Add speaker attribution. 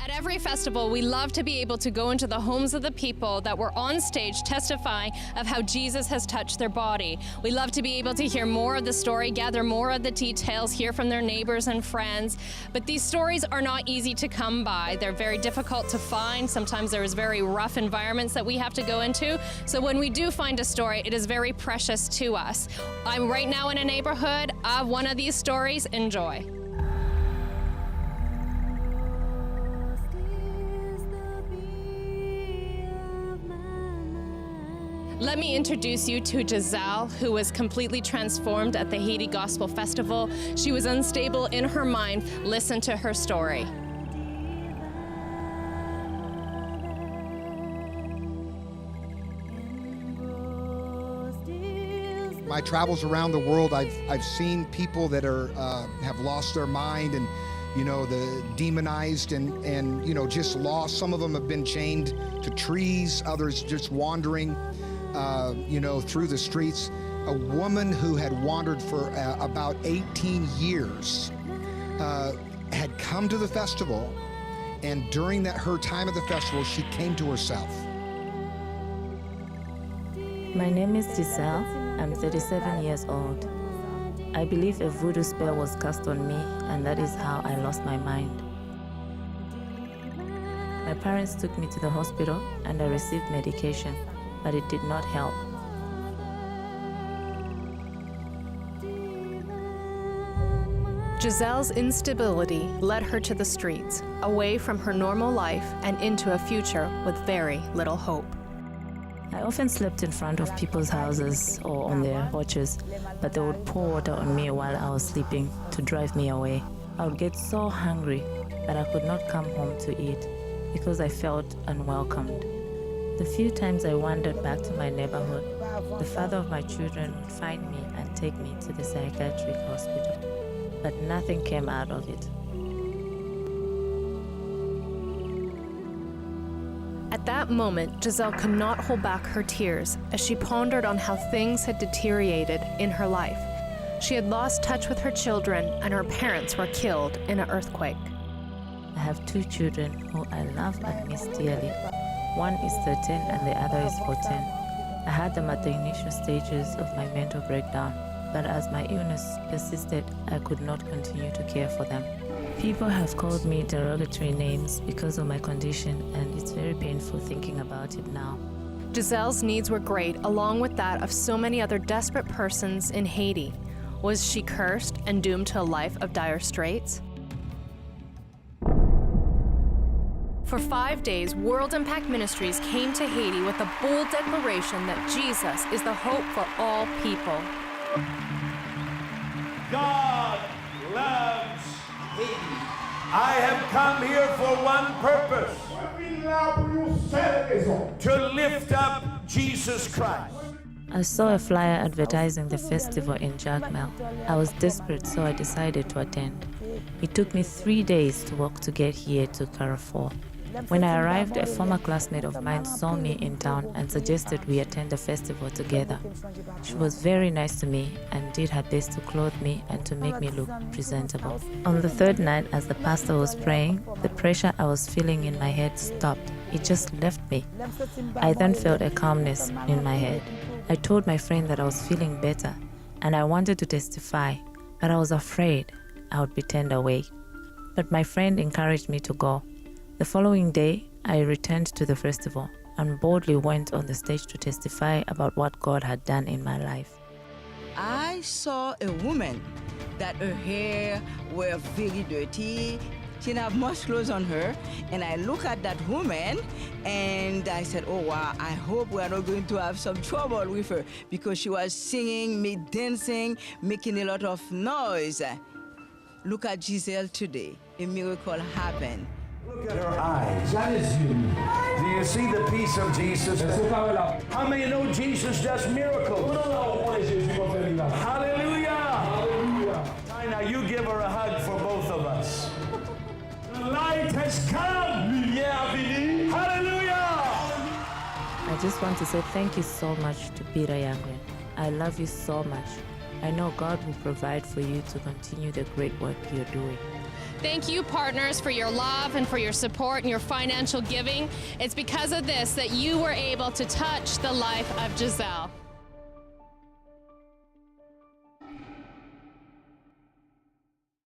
Speaker 1: At every festival, we love to be able to go into the homes of the people that were on stage testifying of how Jesus has touched their body. We love to be able to hear more of the story, gather more of the details, hear from their neighbors and friends. But these stories are not easy to come by. They're very difficult to find. Sometimes there's very rough environments that we have to go into. So when we do find a story, it is very precious to us. I'm right now in a neighborhood of one of these stories. Enjoy. Let me introduce you to Gisele, who was completely transformed at the Haiti Gospel Festival. She was unstable in her mind. Listen to her story.
Speaker 2: My travels around the world, I've seen people that are have lost their mind and the demonized and just lost. Some of them have been chained to trees, others just wandering through the streets. A woman who had wandered for about 18 years had come to the festival, and during her time at the festival, she came to herself.
Speaker 3: My name is Gisele. I'm 37 years old. I believe a voodoo spell was cast on me, and that is how I lost my mind. My parents took me to the hospital, and I received medication, but it did not help.
Speaker 1: Gisele's instability led her to the streets, away from her normal life and into a future with very little hope.
Speaker 3: I often slept in front of people's houses or on their porches, but they would pour water on me while I was sleeping to drive me away. I would get so hungry that I could not come home to eat because I felt unwelcomed. The few times I wandered back to my neighborhood, the father of my children would find me and take me to the psychiatric hospital, but nothing came out of it.
Speaker 1: At that moment, Gisele could not hold back her tears as she pondered on how things had deteriorated in her life. She had lost touch with her children, and her parents were killed in an earthquake.
Speaker 3: I have two children who I love and miss dearly. One is 13 and the other is 14. I had them at the initial stages of my mental breakdown, but as my illness persisted, I could not continue to care for them. People have called me derogatory names because of my condition, and it's very painful thinking about it now.
Speaker 1: Gisele's needs were great, along with that of so many other desperate persons in Haiti. Was she cursed and doomed to a life of dire straits? For 5 days, World Impact Ministries came to Haiti with a bold declaration that Jesus is the hope for all people.
Speaker 4: God loves Haiti. I have come here for one purpose: to lift up Jesus Christ.
Speaker 3: I saw a flyer advertising the festival in Jacmel. I was desperate, so I decided to attend. It took me 3 days to walk to get here to Carrefour. When I arrived, a former classmate of mine saw me in town and suggested we attend the festival together. She was very nice to me and did her best to clothe me and to make me look presentable. On the third night, as the pastor was praying, the pressure I was feeling in my head stopped. It just left me. I then felt a calmness in my head. I told my friend that I was feeling better and I wanted to testify, but I was afraid I would be turned away. But my friend encouraged me to go. The following day, I returned to the festival and boldly went on the stage to testify about what God had done in my life.
Speaker 5: I saw a woman that her hair were very dirty. She didn't have much clothes on her. And I looked at that woman and I said, oh wow, I hope we are not going to have some trouble with her, because she was singing, me dancing, making a lot of noise. Look at Gisele today. A miracle happened.
Speaker 4: Look at her eyes. Do you see the peace of Jesus? How many know Jesus does miracles? Hallelujah. Now you give her a hug for both of us. The light has come. Hallelujah.
Speaker 3: I just want to say thank you so much to Peter Youngren. I love you so much. I know God will provide for you to continue the great work you're doing.
Speaker 1: Thank you, partners, for your love and for your support and your financial giving. It's because of this that you were able to touch the life of Gisele.